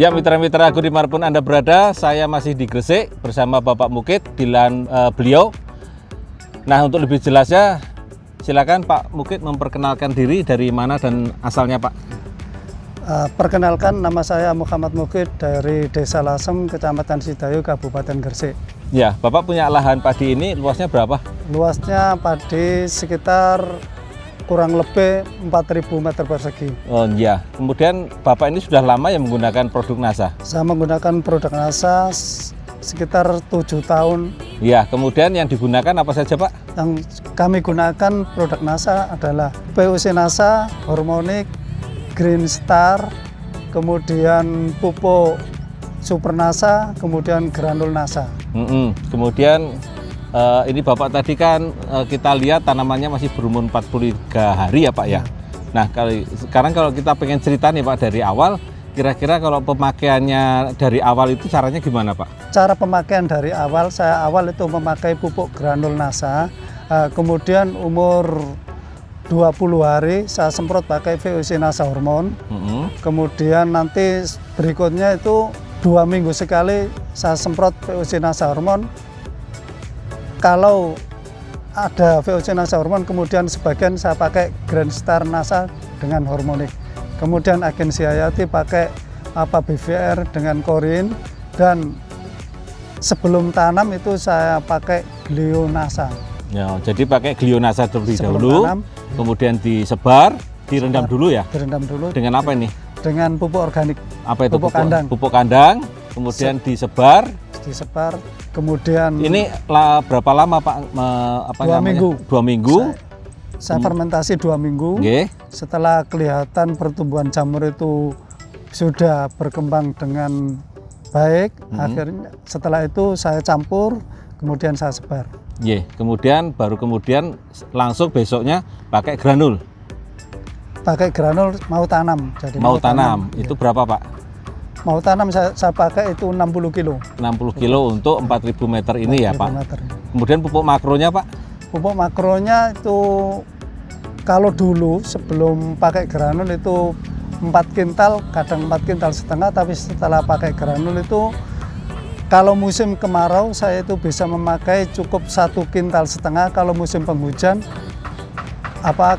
Ya, mitra-mitra Agur dimanapun Anda berada, saya masih di Gresik bersama Bapak Mukid di lahan beliau. Nah, untuk lebih jelasnya, silakan Pak Mukid memperkenalkan diri, dari mana dan asalnya Pak. Perkenalkan, nama saya Muhammad Mukid dari Desa Lasem, Kecamatan Sidayu, Kabupaten Gresik. Ya, Bapak punya lahan padi ini luasnya berapa? Luasnya padi sekitar kurang lebih 4.000 meter persegi. Oh iya, kemudian Bapak ini sudah lama yang menggunakan produk NASA? Saya menggunakan produk NASA sekitar 7 tahun. Ya, kemudian yang digunakan apa saja Pak? Yang kami gunakan produk NASA adalah POC NASA, Hormonic, Green Star, kemudian pupuk Super NASA, kemudian granul NASA. Kemudian ini Bapak tadi kan kita lihat tanamannya masih berumur 43 hari ya Pak ya. Nah, sekarang kalau kita pengen cerita nih Pak dari awal, kira-kira kalau pemakaiannya dari awal itu caranya gimana Pak? Cara pemakaian dari awal, saya awal itu memakai pupuk granul NASA, kemudian umur 20 hari saya semprot pakai VOC NASA hormon. Kemudian nanti berikutnya itu 2 minggu sekali saya semprot VOC NASA hormon. Kalau ada VOC NASA hormon, kemudian sebagian saya pakai Green Star NASA dengan hormonik. Kemudian Agensi Hayati pakai BVR dengan korin, dan sebelum tanam itu saya pakai Glionasa. Ya, jadi pakai Glionasa terlebih Sebelum dahulu, tanam, direndam dulu ya. Direndam dulu Dengan apa ini? dengan pupuk organik. Apa itu? Pupuk kandang. Pupuk kandang, kemudian disebar. Kemudian ini berapa lama Pak? 2 minggu. 2 minggu. Saya fermentasi 2 minggu. Okay. Setelah kelihatan pertumbuhan jamur itu sudah berkembang dengan baik, akhirnya setelah itu saya campur, kemudian saya sebar. Kemudian langsung besoknya pakai granul. Pakai granul mau tanam. Jadi mau tanam. Itu berapa Pak? Mau tanam saya pakai itu 60 kilo. 60 kilo untuk 4.000 meter ini ya Pak? Meter. Kemudian pupuk makronya Pak? Pupuk makronya itu kalau dulu sebelum pakai granul itu 4 kintal, kadang 4 kintal setengah, tapi setelah pakai granul itu kalau musim kemarau saya itu bisa memakai cukup 1 kintal setengah, kalau musim penghujan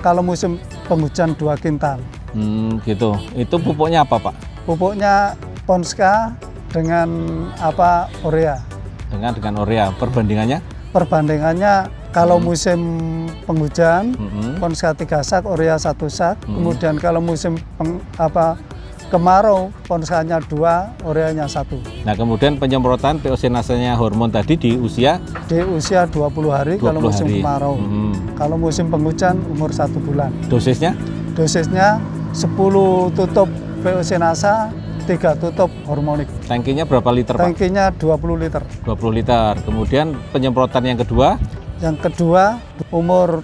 kalau musim penghujan 2 kintal. Gitu. Itu pupuknya apa Pak? Pupuknya Ponska dengan urea. Dengan urea. Perbandingannya? Perbandingannya kalau musim penghujan Ponska 3 sak, urea 1 sak. Kemudian kalau musim kemarau Ponskanya 2, ureanya 1. Nah, kemudian penyemprotan POC NASA-nya hormon tadi di usia 20 hari 20 kalau musim kemarau. Kalau musim penghujan umur 1 bulan. Dosisnya? Dosisnya 10 tutup VOC NASA, 3 tutup hormonik. Tangkinya berapa liter Pak? Tangkinya 20 liter. 20 liter. Kemudian penyemprotan yang kedua? Yang kedua umur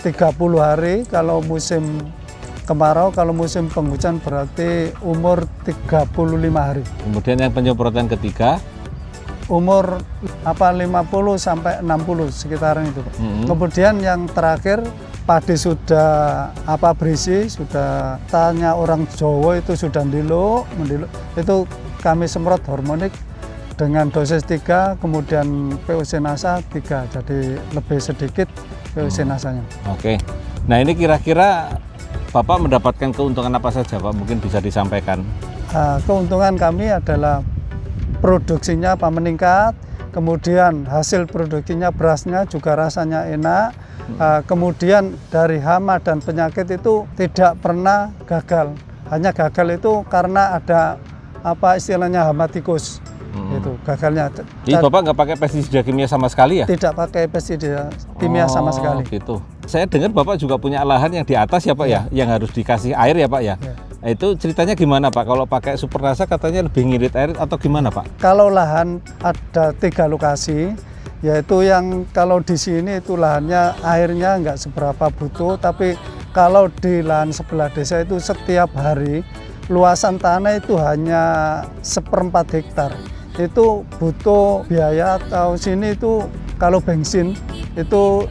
30 hari kalau musim kemarau, kalau musim penghujan berarti umur 35 hari. Kemudian yang penyemprotan ketiga? Umur 50 sampai 60 sekitaran itu. Kemudian yang terakhir padi sudah berisi, sudah tanya orang Jawa itu sudah mendiluk, itu kami semprot hormonik dengan dosis 3, kemudian POC NASA 3, jadi lebih sedikit POC NASA-nya. Oke. Nah, ini kira-kira Bapak mendapatkan keuntungan apa saja Pak? Mungkin bisa disampaikan. Keuntungan kami adalah produksinya meningkat, kemudian hasil produksinya berasnya juga rasanya enak. Kemudian dari hama dan penyakit itu tidak pernah gagal. Hanya gagal itu karena ada istilahnya hama tikus. Itu gagalnya. Jadi Bapak nggak pakai pestisida kimia sama sekali ya? Tidak pakai pestisida kimia sama sekali. Gitu. Saya dengar Bapak juga punya lahan yang di atas ya Pak ya, yang harus dikasih air ya Pak ya. Nah, itu ceritanya gimana Pak? Kalau pakai Super NASA katanya lebih ngirit air atau gimana Pak? Kalau lahan ada 3 lokasi. Yaitu yang kalau di sini itu lahannya airnya nggak seberapa butuh, tapi kalau di lahan sebelah desa itu setiap hari luasan tanah itu hanya 1/4 hektar. Itu butuh biaya atau sini itu kalau bensin itu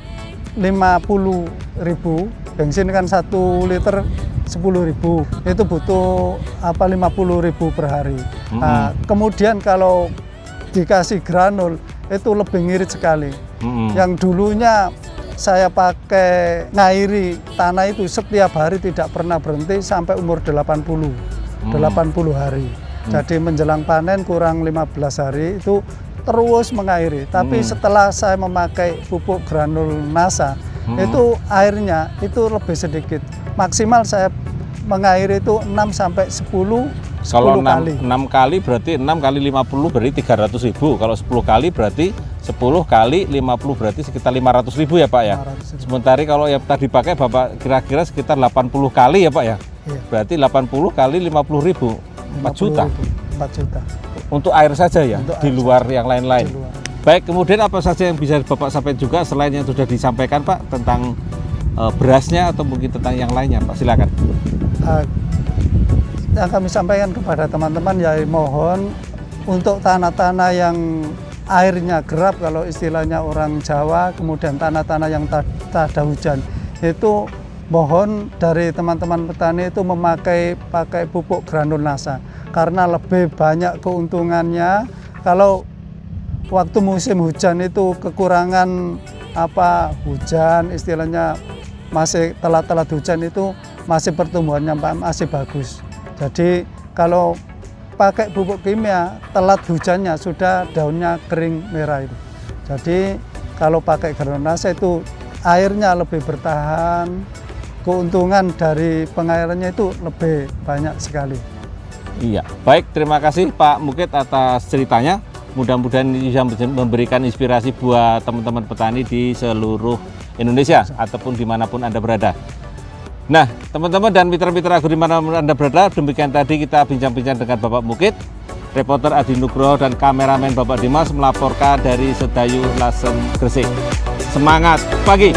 50.000, bensin kan 1 liter 10.000, itu butuh 50.000 per hari. Nah, kemudian kalau dikasih granul itu lebih ngirit sekali. Yang dulunya saya pakai ngairi tanah itu setiap hari tidak pernah berhenti sampai umur 80 hari. Jadi menjelang panen kurang 15 hari itu terus mengairi. Tapi setelah saya memakai pupuk granul NASA, itu airnya itu lebih sedikit. Maksimal saya mengairi itu 6 sampai 10 Kalau 6 kali. 6 kali berarti 6 kali 50 berarti 300.000. Kalau 10 kali berarti 10 kali 50 berarti sekitar 500.000 ya Pak ya. 500.000. Sementara kalau yang tadi pakai Bapak kira-kira sekitar 80 kali ya Pak ya. Iya. Berarti 80 kali 50.000, 4 juta. 4 juta. Untuk air saja ya, Untuk di air luar yang lain-lain. Di luar. Baik, kemudian apa saja yang bisa Bapak sampaikan juga selain yang sudah disampaikan Pak tentang berasnya atau mungkin tentang yang lainnya Pak, silakan. Yang kami sampaikan kepada teman-teman ya mohon untuk tanah-tanah yang airnya gerap kalau istilahnya orang Jawa, kemudian tanah-tanah yang tak ada hujan, itu mohon dari teman-teman petani itu pakai pupuk granul NASA karena lebih banyak keuntungannya. Kalau waktu musim hujan itu kekurangan hujan, istilahnya masih telat-telat hujan itu masih pertumbuhannya masih bagus. Jadi kalau pakai pupuk kimia telat hujannya sudah daunnya kering merah itu. Jadi kalau pakai granul NASA itu airnya lebih bertahan, keuntungan dari pengairannya itu lebih banyak sekali. Iya, baik, terima kasih Pak Mukit atas ceritanya. Mudah-mudahan ini bisa memberikan inspirasi buat teman-teman petani di seluruh Indonesia ataupun dimanapun Anda berada. Nah, teman-teman dan mitra-mitra agro dimanapun Anda berada, demikian tadi kita bincang-bincang dengan Bapak Mukit, reporter Adi Nugroho dan kameramen Bapak Dimas melaporkan dari Sedayu Lasem Gresik. Semangat pagi!